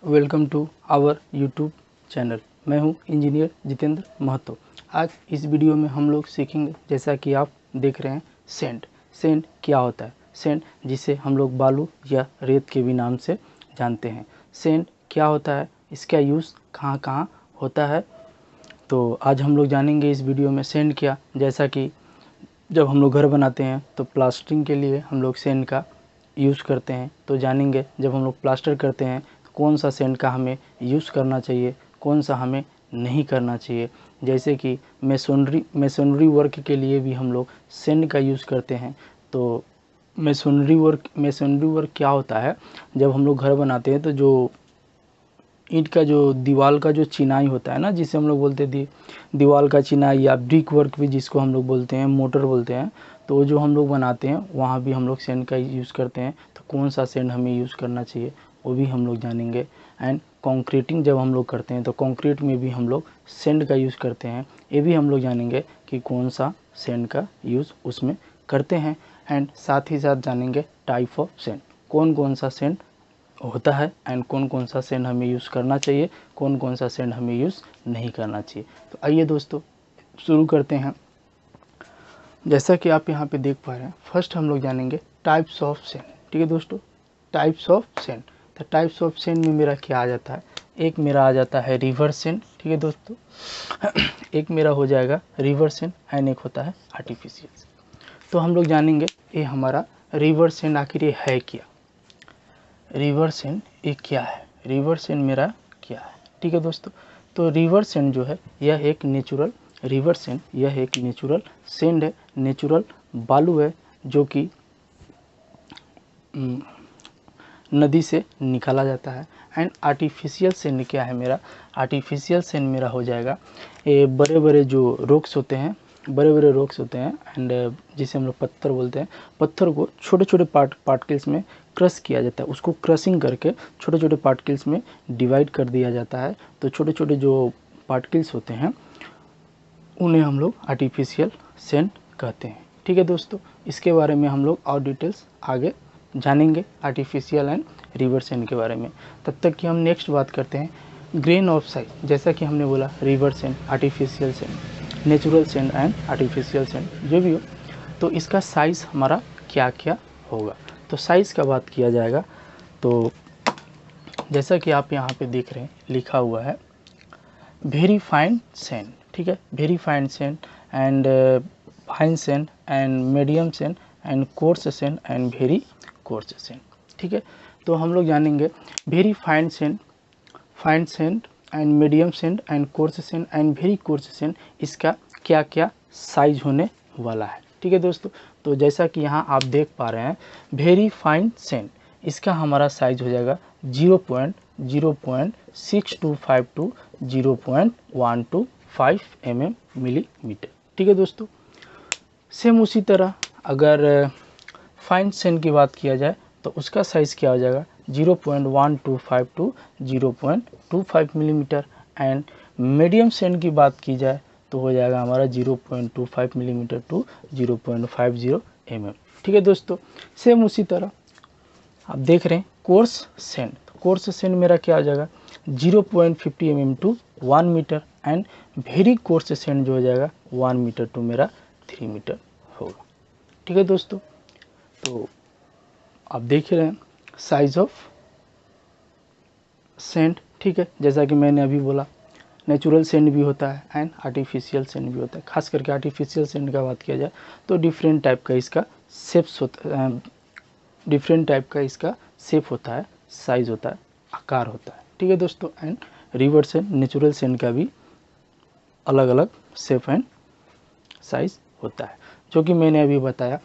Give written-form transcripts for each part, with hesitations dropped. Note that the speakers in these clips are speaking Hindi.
Welcome to our YouTube channel. मैं हूं इंजीनियर जितेंद्र महतो। आज इस वीडियो में हम लोग सीखेंगे, जैसा कि आप देख रहे हैं, सैंड। सैंड क्या होता है? सैंड, जिसे हम लोग बालू या रेत के भी नाम से जानते हैं। सैंड क्या होता है, इसका यूज़ कहाँ कहाँ होता है, तो आज हम लोग जानेंगे इस वीडियो में सैंड क्या। जैसा कि जब हम लोग घर बनाते हैं तो प्लास्टरिंग के लिए हम लोग सैंड का यूज़ करते हैं, तो जानेंगे जब हम लोग प्लास्टर करते हैं तो कौन सा सैंड का हमें यूज़ करना चाहिए, कौन सा हमें नहीं करना चाहिए। जैसे कि मेसोनरी वर्क के लिए भी हम लोग सैंड का यूज़ करते हैं। तो मेसोनरी वर्क क्या होता है, जब हम लोग घर बनाते हैं तो जो ईंट का जो दीवार का जो चिनाई होता है ना, जिसे हम लोग बोलते हैं दीवार का चिनाई, या ब्रिक वर्क भी जिसको हम लोग बोलते हैं, मोटर बोलते हैं, तो जो हम लोग बनाते हैं वहाँ भी हम लोग सैंड का यूज़ करते हैं। तो कौन सा सैंड हमें यूज़ करना चाहिए वो भी हम लोग जानेंगे। एंड कंक्रीटिंग जब हम लोग करते हैं तो कंक्रीट में भी हम लोग सैंड का यूज़ करते हैं, ये भी हम लोग जानेंगे कि कौन सा सैंड का यूज़ उसमें करते हैं। एंड साथ ही साथ जानेंगे टाइप ऑफ सैंड, कौन कौन सा सैंड होता है एंड कौन कौन सा सैंड हमें यूज़ करना चाहिए, कौन कौन सा सैंड हमें यूज़ नहीं करना चाहिए। तो आइए दोस्तों शुरू करते हैं। जैसा कि आप यहाँ पे देख पा रहे हैं, फर्स्ट हम लोग जानेंगे टाइप्स ऑफ सैंड। ठीक है दोस्तों, टाइप्स ऑफ सैंड। तो टाइप्स ऑफ सैंड में मेरा क्या आ जाता है, एक मेरा आ जाता है रिवर सैंड। ठीक है दोस्तों, एक मेरा हो जाएगा रिवर सैंड एंड एक होता है आर्टिफिशियल सैंड। तो हम लोग जानेंगे ये हमारा रिवर सैंड आखिर ये है क्या, रिवर सैंड ये क्या है, रिवर सैंड मेरा क्या है। ठीक है दोस्तों, तो रिवर सैंड जो है यह एक नेचुरल रिवर सैंड, यह एक नेचुरल सैंड है, नेचुरल बालू है जो कि नदी से निकाला जाता है। एंड आर्टिफिशियल सैंड क्या है मेरा, आर्टिफिशियल सैंड मेरा हो जाएगा ये बड़े बड़े जो रॉक्स होते हैं, बड़े बड़े रॉक्स होते हैं एंड जिसे हम लोग पत्थर बोलते हैं, पत्थर को छोटे छोटे पार्टिकल्स में क्रश किया जाता है, उसको क्रशिंग करके छोटे छोटे पार्टिकल्स में डिवाइड कर दिया जाता है। तो छोटे छोटे जो पार्टिकल्स होते हैं उन्हें हम लोग आर्टिफिशियल सैंड कहते हैं। ठीक है दोस्तों, इसके बारे में हम लोग और डिटेल्स आगे जानेंगे, आर्टिफिशियल एंड रिवर सैंड के बारे में। तब तक कि हम नेक्स्ट बात करते हैं ग्रेन ऑफ साइज। जैसा कि हमने बोला river sand, artificial sand, natural sand and artificial sand जो भी हो, तो इसका साइज़ हमारा क्या क्या होगा। तो साइज़ का बात किया जाएगा तो जैसा कि आप यहाँ पे देख रहे हैं लिखा हुआ है वेरी फाइन सैंड। ठीक है, very fine sand and fine sand and medium sand and coarse sand and very coarse sand. ठीक है, तो हम लोग जानेंगे very fine sand and medium sand and coarse sand and very coarse sand, इसका क्या क्या साइज होने वाला है। ठीक है दोस्तों, तो जैसा कि यहाँ आप देख पा रहे हैं वेरी फाइन सैंड, इसका हमारा साइज हो जाएगा 0.06252 टू 0.125 मिलीमीटर। ठीक है दोस्तों, सेम उसी तरह अगर फाइन सैंड की बात किया जाए तो उसका साइज़ क्या हो जाएगा 0.125 to 0.25 millimetre. And medium sand की बात की जाए तो हो जाएगा हमारा 0.25 मिलीमीटर टू 0.50 ठीक है दोस्तों, सेम उसी तरह आप देख रहे हैं कोर्स सैंड। तो कोर्स सैंड मेरा क्या हो जाएगा 0.50 to 1 metre and very coarse sand जो हो जाएगा 1 मीटर टू मेरा 3 मीटर होगा। ठीक है दोस्तों, तो आप देख रहे हैं साइज ऑफ सैंड। ठीक है, जैसा कि मैंने अभी बोला नेचुरल सैंड भी होता है एंड आर्टिफिशियल सैंड भी होता है। खास करके आर्टिफिशियल सैंड का बात किया जाए तो डिफरेंट टाइप का इसका शेप्स होता है, डिफरेंट टाइप का इसका शेप होता है, साइज होता है, आकार होता है। ठीक है दोस्तों, and river sand, natural sand का भी अलग अलग शेप एंड साइज होता है, जो कि मैंने अभी बताया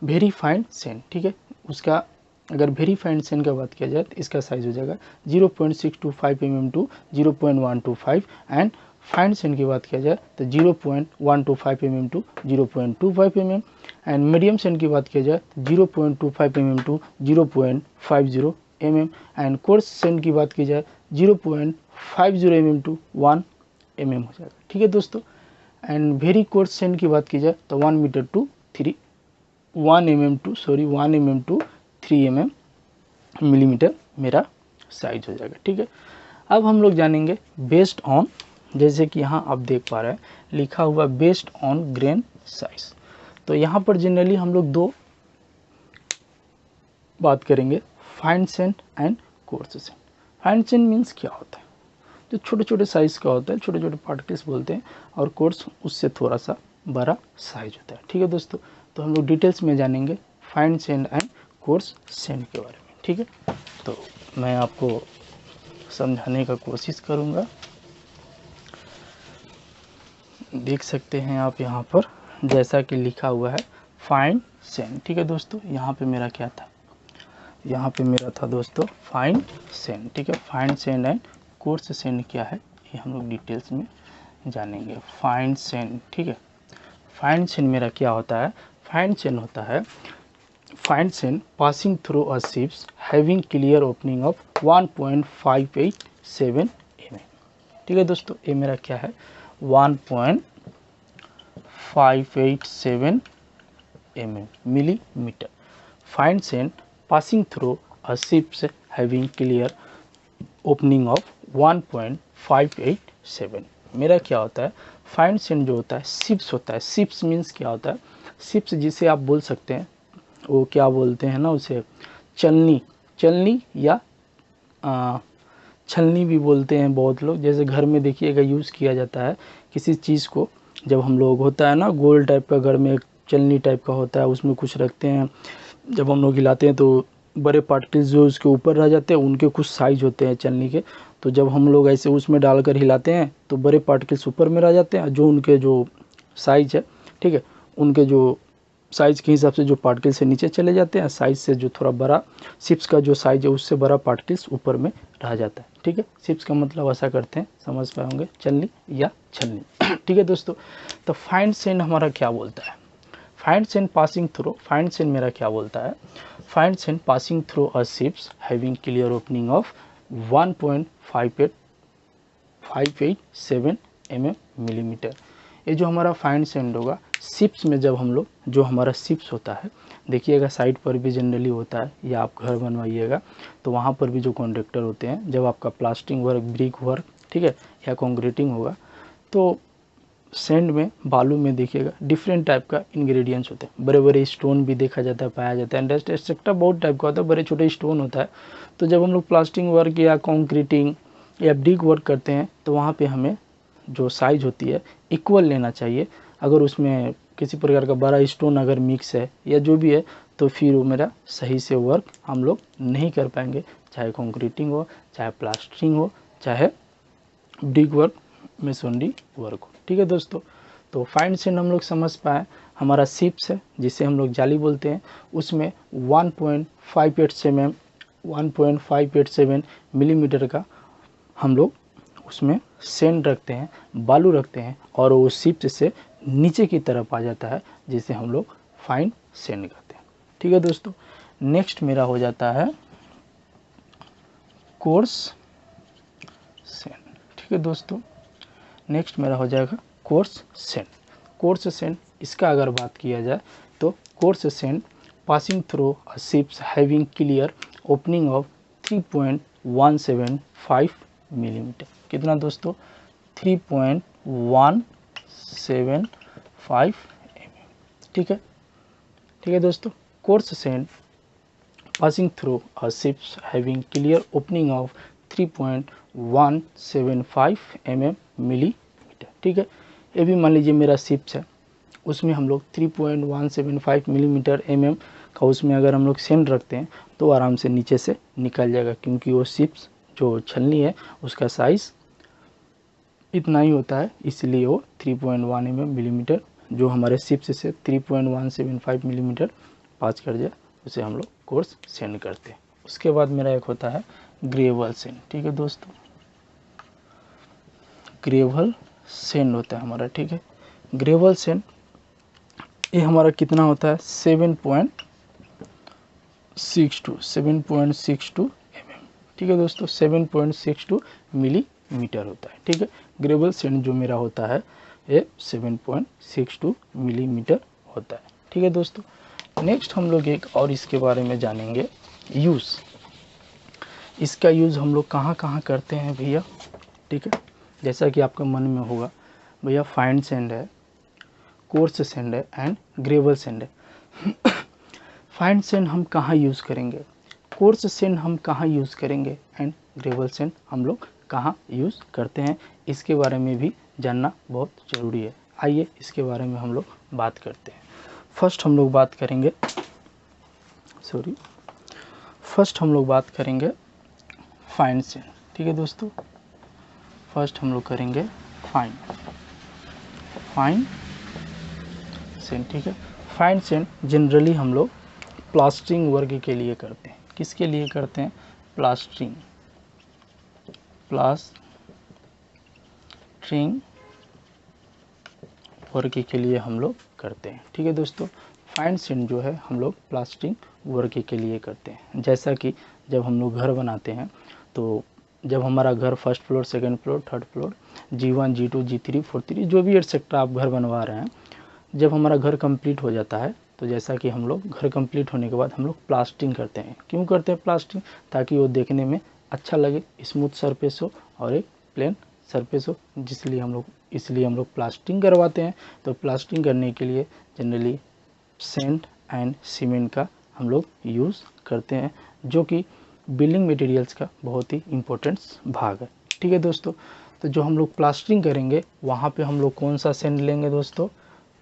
वेरी फाइन सैंड। ठीक है, उसका अगर वेरी फाइन सैंड का बात किया जाए तो इसका साइज हो जाएगा 0.625 टू 0.125 एंड फाइन सैंड की बात किया जाए तो 0.125 टू 0.25 एंड मीडियम सैंड की बात किया जाए तो 0.25 टू 0.50 एंड कोर्स सैंड की बात की जाए 0.50 टू 1 हो जाएगा। ठीक है दोस्तों, एंड वेरी कोर्स सैंड की बात की जाए तो 1 metre to 1 mm to 3 mm millimetre मेरा साइज हो जाएगा। ठीक है, अब हम लोग जानेंगे बेस्ड ऑन, जैसे कि यहाँ आप देख पा रहे हैं लिखा हुआ बेस्ड ऑन ग्रेन साइज। तो यहाँ पर जनरली हम लोग दो बात करेंगे, fine send and course send. Fine send means क्या होता है, जो छोटे छोटे साइज का होता है, छोटे छोटे पार्टिकल्स बोलते हैं, और कोर्स उससे थोड़ा सा बड़ा साइज होता है। ठीक है दोस्तों, तो हम लोग डिटेल्स में जानेंगे fine send and course send के बारे में। ठीक है, तो मैं आपको समझाने का कोशिश करूँगा। देख सकते हैं आप यहाँ पर जैसा कि लिखा हुआ है फाइन सेंड। ठीक है दोस्तों, यहाँ पे मेरा क्या था, यहाँ पे मेरा था दोस्तों फाइन सेंड। ठीक है, fine send and course send क्या है ये हम लोग डिटेल्स में जानेंगे। फाइन सेंड, ठीक है, फाइन सेंड मेरा क्या होता है, फाइन सेंड होता है fine send passing through a ships having clear opening of 1.587 mm। ठीक है दोस्तों, ये मेरा क्या है 1.587 mm millimetre. Fine send passing through a ships having clear opening of 1.587। मेरा क्या होता है, फाइन सेंड जो होता है शिप्स होता है। शिप्स मीन्स क्या होता है, शिप्स जिसे आप बोल सकते हैं, वो क्या बोलते हैं ना उसे, चलनी, चलनी या छलनी भी बोलते हैं बहुत लोग। जैसे घर में देखिएगा यूज़ किया जाता है किसी चीज़ को, जब हम लोग होता है ना गोल टाइप का घर में एक चलनी टाइप का होता है, उसमें कुछ रखते हैं, जब हम लोग हिलाते हैं तो बड़े पार्टिकल्स जो उसके ऊपर रह जाते हैं उनके कुछ साइज होते हैं चलनी के, तो जब हम लोग ऐसे उसमें डालकर हिलाते हैं तो बड़े पार्टिकल्स ऊपर में रह जाते हैं, जो उनके जो साइज है, ठीक है, उनके जो साइज़ के हिसाब से जो पार्टिकल से नीचे चले जाते हैं, साइज से जो थोड़ा बड़ा शिप्स का जो साइज है उससे बड़ा पार्टिकल्स ऊपर में रह जाता है। ठीक है, शिप्स का मतलब ऐसा करते हैं, समझ पाए होंगे, चलनी या छलनी। ठीक है दोस्तों, तो फाइन सेंड हमारा क्या बोलता है, fine send passing through, fine send मेरा क्या बोलता है, fine send passing through a ships having clear opening of 1.587 mm millimetre. ये जो हमारा फाइन सेंड होगा शिप्स में, जब हम लोग जो हमारा शिप्स होता है, देखिएगा साइड पर भी जनरली होता है, या आप घर बनवाइएगा तो वहाँ पर भी जो कॉन्ट्रैक्टर होते हैं, जब आपका प्लास्टिंग वर्क, ब्रिक वर्क, ठीक है, या कंक्रीटिंग होगा, तो सैंड में, बालू में देखिएगा डिफरेंट टाइप का इंग्रेडिएंट्स होते हैं। बड़े बड़े स्टोन भी देखा जाता है, पाया जाता है, डस्ट एक्सेट्रा बहुत टाइप का होता है, बड़े छोटे स्टोन होता है। तो जब हम लोग प्लास्टिंग वर्क या कंक्रीटिंग या ब्रिक वर्क करते हैं तो वहाँ पे हमें जो साइज होती है इक्वल लेना चाहिए। अगर उसमें किसी प्रकार का बड़ा स्टोन अगर मिक्स है या जो भी है, तो फिर वो मेरा सही से वर्क हम लोग नहीं कर पाएंगे, चाहे कंक्रीटिंग हो, चाहे प्लास्टरिंग हो, चाहे ब्रिक वर्क, मेसोनरी वर्क हो। ठीक है दोस्तों, तो फाइन सेंड हम लोग समझ पाए, हमारा शिप्स है जिसे हम लोग जाली बोलते हैं, उसमें 1.587 मिलीमीटर का हम लोग उसमें सेंड रखते हैं, बालू रखते हैं, और वो शिप्स से नीचे की तरफ आ जाता है, जिसे हम लोग फाइन सेंड करते हैं। ठीक है दोस्तों, नेक्स्ट मेरा हो जाता है कोर्स सेंड। ठीक है दोस्तों, नेक्स्ट मेरा हो जाएगा कोर्स सेंड। कोर्स सेंड, इसका अगर बात किया जाए तो course send passing through a ships having clear opening of 3.175 millimetre. कितना दोस्तों, 3.175 mm। ठीक है, ठीक है दोस्तों, course send passing through a ships having clear opening of 3.175 mm millimetre. ठीक है, ये भी मान लीजिए मेरा शिप्स है, उसमें हम लोग 3.175 मिलीमीटर mm का उसमें अगर हम लोग सेंड रखते हैं तो आराम से नीचे से निकल जाएगा, क्योंकि वो शिप्स जो छलनी है उसका साइज़ इतना ही होता है, इसलिए वो 3.1 मिलीमीटर जो हमारे शिप्स से 3.175 मिलीमीटर पास कर जाए उसे हम लोग कोर्स सेंड करते हैं। उसके बाद मेरा एक होता है ग्रेवल सेंड। ठीक है दोस्तों, ग्रेवल सेंड होता है हमारा। ठीक है, ग्रेवल सेंड ये हमारा कितना होता है 7.62 mm। ठीक है दोस्तों, 7.62 मिलीमीटर होता है। ठीक है, ग्रेवल सेंड जो मेरा होता है ये 7.62 मिलीमीटर होता है। ठीक है दोस्तों, नेक्स्ट हम लोग एक और इसके बारे में जानेंगे, यूज़। इसका यूज़ हम लोग कहाँ कहाँ करते हैं भैया, ठीक है। जैसा कि आपके मन में होगा भैया फाइंड सेंड है, कोर्स सेंड है एंड ग्रेवल सेंड है। फाइंड सेंड हम कहाँ यूज़ करेंगे, कोर्स सेंड हम कहाँ यूज़ करेंगे एंड ग्रेवल सेंड हम लोग कहाँ यूज़ करते हैं, इसके बारे में भी जानना बहुत ज़रूरी है। आइए इसके बारे में हम लोग बात करते हैं। फर्स्ट हम लोग बात करेंगे फाइंड सेंड, ठीक है दोस्तों। फर्स्ट हम लोग करेंगे फाइंड सेंड, ठीक है। फाइंड सेंड जनरली हम लोग प्लास्टरिंग वर्क के लिए करते हैं। किसके लिए करते हैं, प्लास्टरिंग वर्क के लिए हम लोग करते हैं, ठीक है दोस्तों। फाइंड सेंड जो है हम लोग प्लास्टरिंग वर्क के लिए करते हैं। जैसा कि जब हम लोग घर बनाते हैं तो जब हमारा घर first floor, second floor, third floor, G1, G2, G3, 4, जो भी एटसेट्रा आप घर बनवा रहे हैं, जब हमारा घर कंप्लीट हो जाता है तो जैसा कि हम लोग घर कंप्लीट होने के बाद हम लोग प्लास्टरिंग करते हैं। क्यों करते हैं प्लास्टरिंग, ताकि वो देखने में अच्छा लगे, स्मूथ सरफेस हो और एक प्लेन सरफेस हो, इसलिए हम लोग प्लास्टरिंग करवाते हैं। तो प्लास्टरिंग करने के लिए जनरली सेंड एंड सीमेंट का हम लोग यूज़ करते हैं, जो कि बिल्डिंग मटेरियल्स का बहुत ही इम्पोर्टेंट भाग है, ठीक है दोस्तों। तो जो हम लोग प्लास्टरिंग करेंगे वहाँ पे हम लोग कौन सा सेंड लेंगे दोस्तों,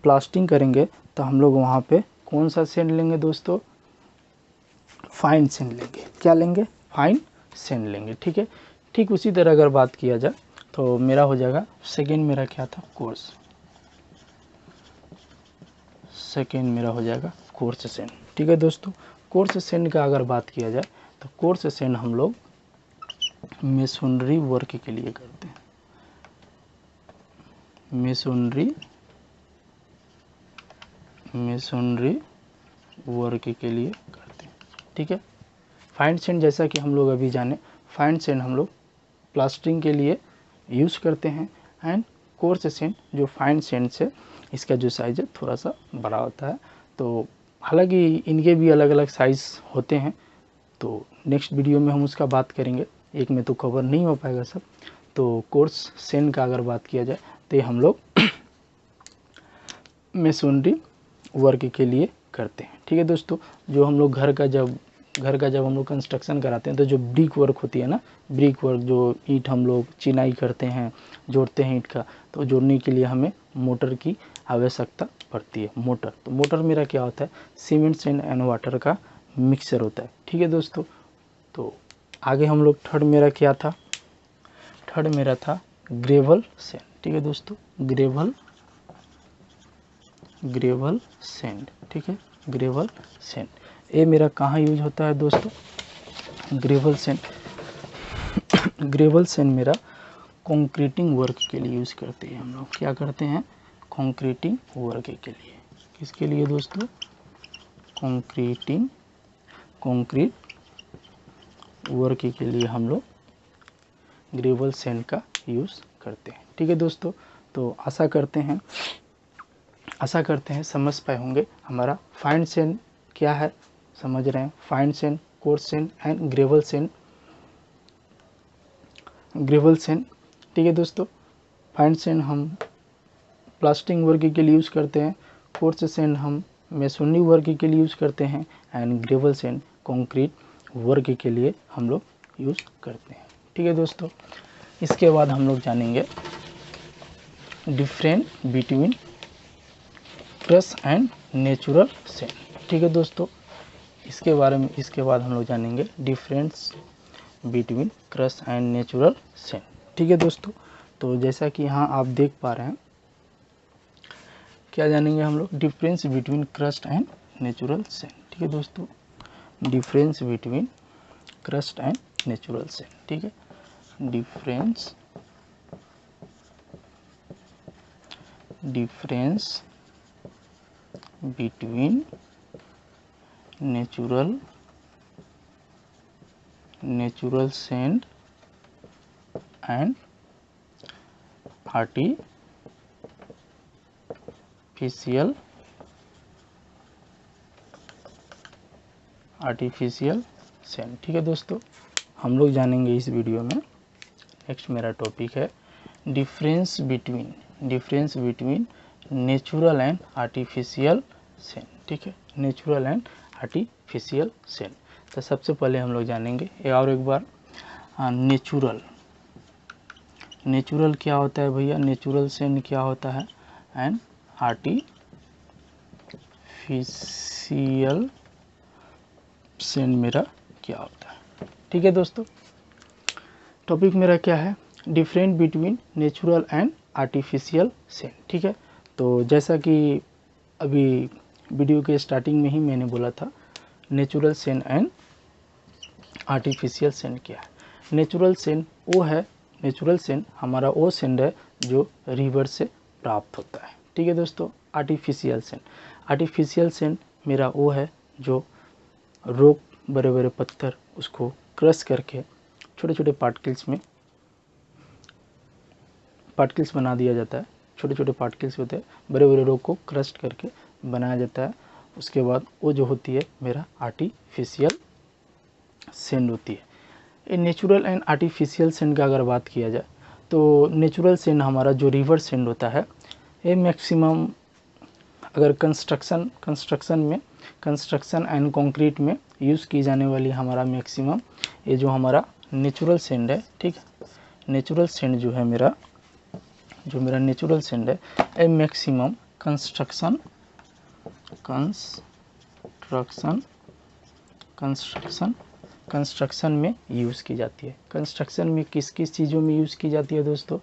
प्लास्टरिंग करेंगे तो हम लोग वहाँ पे कौन सा सेंड लेंगे दोस्तों, फाइन सेंड लेंगे। क्या लेंगे, फाइन सेंड लेंगे, ठीक है। ठीक उसी तरह अगर बात किया जाए तो मेरा हो जाएगा सेकेंड, मेरा क्या था, कोर्स। सेकेंड मेरा हो जाएगा कोर्स सेंड, ठीक है दोस्तों। कोर्स सेंड का अगर बात किया जाए तो कोर्स सेंड हम लोग मेसोनरी वर्क के लिए करते हैं। मेसोनरी वर्क के लिए करते हैं, ठीक है। फाइंड सेंड जैसा कि हम लोग अभी जाने, फाइंड सेंड हम लोग प्लास्टरिंग के लिए यूज़ करते हैं एंड कोर्स सेंड जो फाइंड सेंड से इसका जो साइज़ है थोड़ा सा बड़ा होता है। तो हालांकि इनके भी अलग अलग साइज़ होते हैं, तो नेक्स्ट वीडियो में हम उसका बात करेंगे, एक में तो कवर नहीं हो पाएगा सब। तो कोर्स सेंड का अगर बात किया जाए तो ये हम लोग मेसोनरी वर्क के लिए करते हैं, ठीक है दोस्तों। जो हम लोग घर का जब हम लोग कंस्ट्रक्शन कराते हैं तो जो ब्रिक वर्क होती है ना, ब्रिक वर्क जो ईंट हम लोग चिनाई करते हैं, जोड़ते हैं ईंट का, तो जोड़ने के लिए हमें मोटर की आवश्यकता पड़ती है। तो मोटर मेरा क्या होता है, सीमेंट सेंड एंड वाटर का मिक्सचर होता है, ठीक है दोस्तों। तो आगे हम लोग थर्ड मेरा क्या था, थर्ड मेरा था ग्रेवल सेंड, ठीक है दोस्तों। ग्रेवल सेंड, ठीक है, ग्रेवल सेंड। ये मेरा कहाँ यूज होता है दोस्तों, ग्रेवल सेंड मेरा कंक्रीटिंग वर्क के लिए यूज़ करते हैं हम लोग। क्या करते हैं, कंक्रीटिंग वर्क के लिए। किसके लिए दोस्तों, कंक्रीट वर्क के लिए हम लोग ग्रेवल सेंड का यूज़ करते हैं, ठीक है दोस्तों। तो आशा करते हैं समझ पाए होंगे हमारा फाइंड सेंड क्या है, समझ रहे हैं। Find send, course send and gravel send, ठीक है दोस्तों। फाइंड सेंड हम प्लास्टरिंग वर्क के लिए यूज़ करते हैं, कोर्स सेंड हम मेसोनरी वर्क के लिए यूज़ करते हैं and gravel send concrete work के लिए हम लोग यूज़ करते हैं, ठीक है दोस्तों। इसके बाद हम लोग जानेंगे different between crush and natural send, ठीक है दोस्तों। इसके बाद हम लोग जानेंगे difference between crush and natural send, ठीक है दोस्तों। तो जैसा कि यहाँ आप देख पा रहे हैं, क्या जानेंगे हम लोग, difference between crust and natural send, ठीक है दोस्तों। Difference between crust and natural send, ठीक है। Difference between natural send and artificial send, ठीक है दोस्तों। हम लोग जानेंगे इस वीडियो में। नेक्स्ट मेरा टॉपिक है difference between natural and artificial Sen. ठीक है, नेचुरल एंड आर्टिफिशियल सेन। तो सबसे पहले हम लोग जानेंगे एक बार नेचुरल क्या होता है भैया, नेचुरल सेन क्या होता है एंड आर्टिफिशियल सेन मेरा क्या होता है। ठीक है दोस्तों, टॉपिक मेरा क्या है, different between natural and artificial Sen. ठीक है, तो जैसा कि अभी वीडियो के स्टार्टिंग में ही मैंने बोला था, natural Sen and artificial Sen क्या है। नेचुरल सेन हमारा वो सेंड है जो रिवर से प्राप्त होता है। ठीक है दोस्तों, आर्टिफिशियल सेन मेरा वो है जो रॉक, बड़े बड़े पत्थर, उसको क्रश करके छोटे छोटे पार्टिकल्स बना दिया जाता है। छोटे छोटे पार्टिकल्स होते हैं, बड़े बड़े रॉक को क्रश करके बनाया जाता है। उसके बाद वो जो होती है मेरा आर्टिफिशियल सेंड होती है। ये नेचुरल एंड आर्टिफिशियल सेंड का अगर बात किया जाए तो नेचुरल सेंड हमारा जो रिवर सेंड होता है, ये मैक्सिमम अगर कंस्ट्रक्शन एंड कंक्रीट में यूज़ की जाने वाली हमारा मैक्सिमम ये जो हमारा नेचुरल सेंड है। ठीक है, नेचुरल सेंड जो है मेरा नेचुरल सेंड है, ये मैक्सिमम कंस्ट्रक्शन में यूज़ की जाती है। कंस्ट्रक्शन में किस किस चीज़ों में यूज़ की जाती है दोस्तों,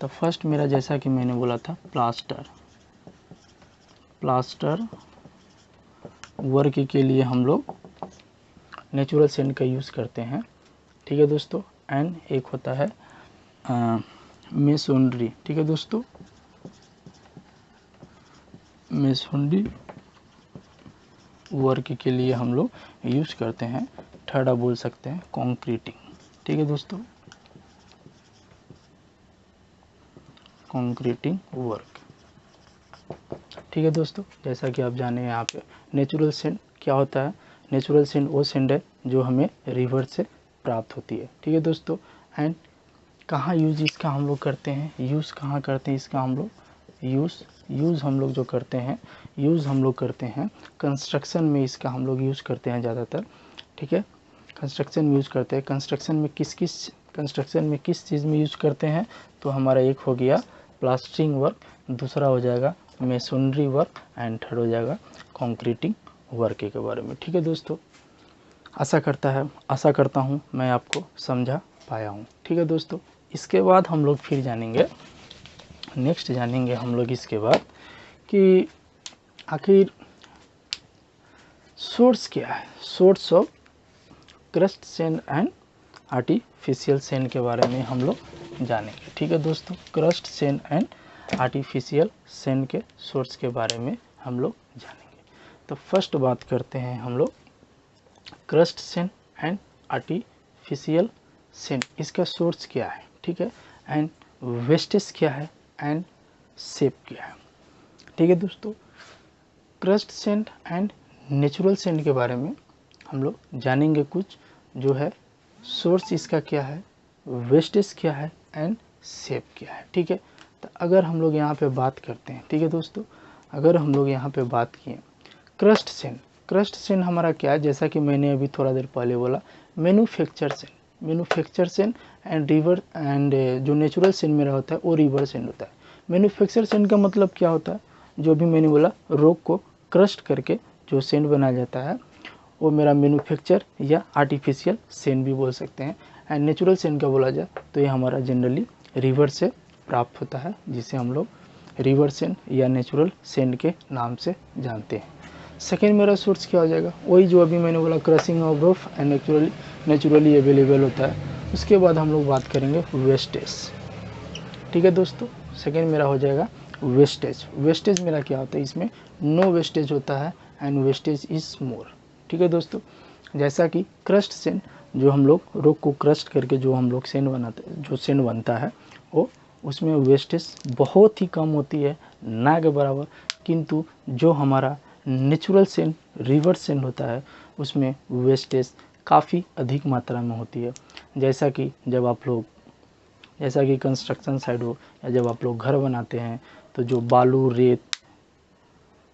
तो फर्स्ट मेरा जैसा कि मैंने बोला था प्लास्टर वर्क के लिए हम लोग नेचुरल सेंड का यूज़ करते हैं। ठीक है दोस्तों, एंड एक होता है मेसोनरी। ठीक है दोस्तों, मेसोनरी वर्क के लिए हम लोग यूज़ करते हैं। थर्ड आप बोल सकते हैं कंक्रीटिंग। ठीक है दोस्तों, कंक्रीटिंग वर्क। ठीक है दोस्तों, जैसा कि आप जाने यहाँ पे नेचुरल सेंड क्या होता है, नेचुरल सेंड वो सेंड है जो हमें रिवर से प्राप्त होती है। ठीक है दोस्तों, एंड कहाँ यूज़ इसका हम लोग करते हैं, यूज़ कहाँ करते हैं इसका हम लोग, यूज़ हम लोग जो करते हैं, कंस्ट्रक्शन में इसका हम लोग यूज़ करते हैं ज़्यादातर। ठीक है, कंस्ट्रक्शन में यूज़ करते हैं। कंस्ट्रक्शन में किस चीज़ में यूज़ करते हैं, तो हमारा एक हो गया प्लास्टरिंग वर्क, दूसरा हो जाएगा मेसोनरी वर्क एंड थर्ड हो जाएगा कंक्रीटिंग वर्क के बारे में। ठीक है दोस्तों, आशा करता हूँ मैं आपको समझा पाया हूँ। ठीक है दोस्तों, इसके बाद हम लोग फिर नेक्स्ट जानेंगे हम लोग इसके बाद कि आखिर सोर्स क्या है, source of crust send and artificial send के बारे में हम लोग जानेंगे। ठीक है दोस्तों, crust send and artificial send के सोर्स के बारे में हम लोग जानेंगे। तो फर्स्ट बात करते हैं हम लोग crust send and artificial send, इसका सोर्स क्या है। ठीक है, एंड वेस्टेज क्या है एंड शेप क्या है। ठीक है दोस्तों, crust send and natural send के बारे में हम लोग जानेंगे कुछ, जो है सोर्स इसका क्या है, वेस्टेज क्या है एंड शेप क्या है। ठीक है, तो अगर हम लोग यहाँ पे बात करते हैं, ठीक है दोस्तों, अगर हम लोग यहाँ पे बात किए क्रस्ट सेंड हमारा क्या है, जैसा कि मैंने अभी थोड़ा देर पहले बोला, manufacture send and river and जो नेचुरल सेंड मेरा होता है वो रिवर सेंड होता है। मैन्युफैक्चर सेंड का मतलब क्या होता है, जो भी मैंने बोला रॉक को क्रस्ट करके जो सेंड बनाया जाता है वो मेरा मैन्युफैक्चर या आर्टिफिशियल सेंड भी बोल सकते हैं। एंड नेचुरल सेंड का बोला जाए तो ये हमारा जनरली रिवर से प्राप्त होता है, जिसे हम लोग रिवर सेंड या नेचुरल सेंड के नाम से जानते हैं। सेकेंड मेरा सोर्स क्या हो जाएगा, वही जो अभी मैंने बोला crushing of rock and naturally available होता है। उसके बाद हम लोग बात करेंगे वेस्टेज। ठीक है दोस्तों, सेकेंड मेरा हो जाएगा वेस्टेज मेरा क्या होता है, इसमें नो वेस्टेज होता है एंड वेस्टेज इज मोर। ठीक है दोस्तों, जैसा कि क्रस्ट सेंड जो हम लोग रॉक को क्रस्ट करके जो हम लोग सेंड बनता है वो उसमें वेस्टेज बहुत ही कम होती है, ना के बराबर। किंतु जो हमारा नेचुरल सेंड रिवर सेंड होता है उसमें वेस्टेज काफ़ी अधिक मात्रा में होती है। जैसा कि जैसा कि कंस्ट्रक्शन साइड हो या जब आप लोग घर बनाते हैं तो जो बालू रेत,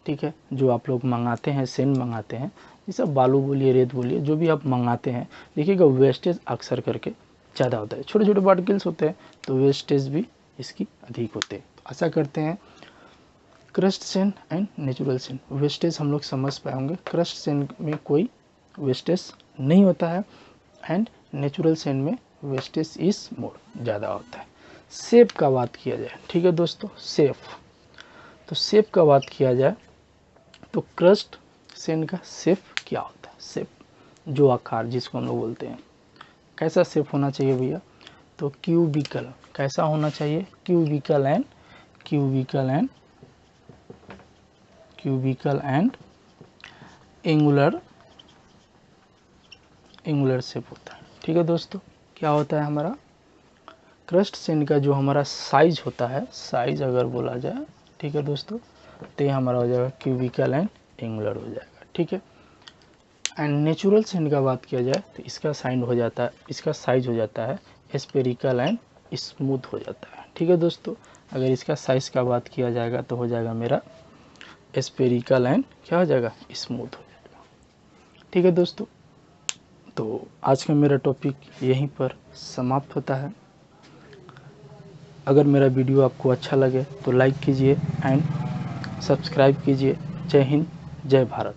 ठीक है, जो आप लोग मंगाते हैं, सेंड मंगाते हैं, ये सब बालू बोलिए रेत बोलिए, जो भी आप मंगाते हैं, देखिएगा वेस्टेज अक्सर करके ज़्यादा होता है। छोटे छोटे पार्टिकल्स होते हैं तो वेस्टेज भी इसकी अधिक होते हैं। तो ऐसा करते हैं crust sand and natural sand. Wastage हम लोग समझ पाए होंगे, क्रस्ट सैंड में कोई वेस्टेज नहीं होता है एंड नेचुरल सैंड में वेस्टेज इज मोर ज़्यादा होता है। शेप का बात किया जाए, ठीक है दोस्तों, शेप का बात किया जाए तो क्रस्ट सैंड का शेप क्या होता है? शेप, जो आकार जिसको हम लोग बोलते हैं, कैसा शेप होना चाहिए भैया? तो क्यूबिकल। कैसा होना चाहिए? क्यूबिकल एंड एंगुलर शेप होता है। ठीक है दोस्तों, क्या होता है हमारा क्रस्ट सैंड का जो हमारा साइज होता है, साइज अगर बोला जाए, ठीक है दोस्तों, तो ये हमारा हो जाएगा क्यूबिकल एंड एंगुलर हो जाएगा। ठीक है, एंड नेचुरल सैंड का बात किया जाए तो इसका साइज हो जाता है स्फेरिकल एंड स्मूथ हो जाता है। ठीक है दोस्तों, अगर इसका साइज का बात किया जाएगा तो हो जाएगा मेरा स्फेरिकल एंड क्या हो जाएगा? स्मूथ हो जाएगा। ठीक है दोस्तों, तो आज का मेरा टॉपिक यहीं पर समाप्त होता है। अगर मेरा वीडियो आपको अच्छा लगे तो लाइक कीजिए एंड सब्सक्राइब कीजिए। जय हिंद, जय भारत।